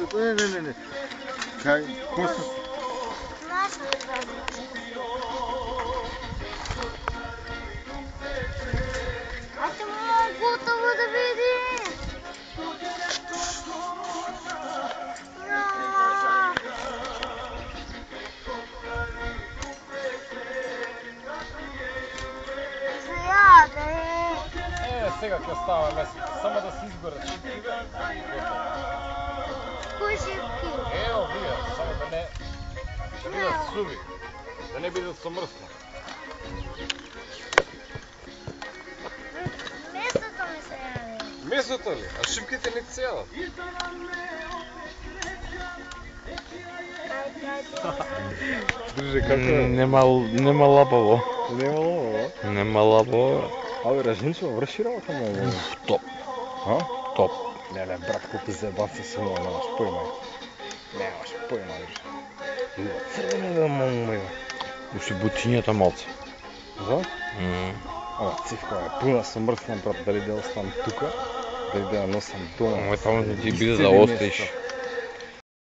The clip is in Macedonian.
месото. Не. Как? Какво се... Ате мама, готово да видим! Сега ќе става месец, само да се изберат шипкиве. Кои шипки? Ево, вие, само да не бидат суви, да не бидат со мрсно. Месото ми се јави. Месото ли? А шипките не се јадат. Друже, како е? Нема лапаво. Нема лово? Нема лапаво. Абе, Режинчо, врши работа му. Топ. А? Топ. Леле, брат, колко заебався си му, нямаш поимай. Нямаш поимай. Црвени да му има. Уши бутињата малце. За? Ама цивка е пуна съм мръсна, брат, дали да оставам тука, дали да я носам дома. Ама таму не ти биде да остаиш.